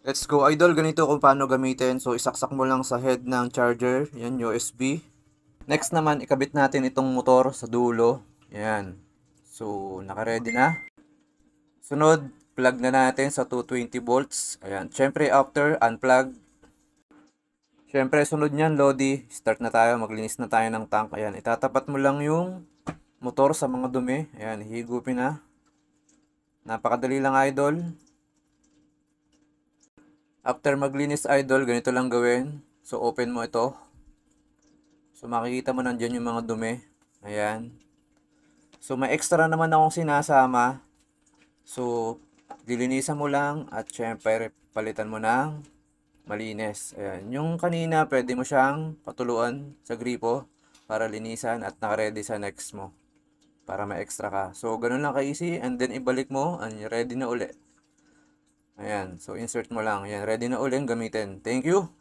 Let's go idol, ganito kung paano gamitin. So isaksak mo lang sa head ng charger, yan USB. Next naman, ikabit natin itong motor sa dulo. Yan. So naka-ready na. Sunod, plug na natin sa 220 volts. Ayan. Syempre after unplug. Syempre sunod niyan, Lodi, start na tayo, maglinis na tayo ng tank. Ayan, itatapat mo lang yung motor sa mga dumi. Ayan, higupin na. Napakadali lang idol. After maglinis idol, ganito lang gawin. So open mo ito. So makikita mo nandiyan yung mga dumi. Ayan. So may extra naman akong sinasama. So dilinisan mo lang at syempre palitan mo ng malinis. Ayan. Yung kanina pwede mo siyang patuluan sa gripo para linisan at naka-ready sa next mo. Para may extra ka. So ganun lang ka-easy and then ibalik mo and ready na uli. Ayan. So insert mo lang. Ayan. Ready na uli gamitin. Thank you.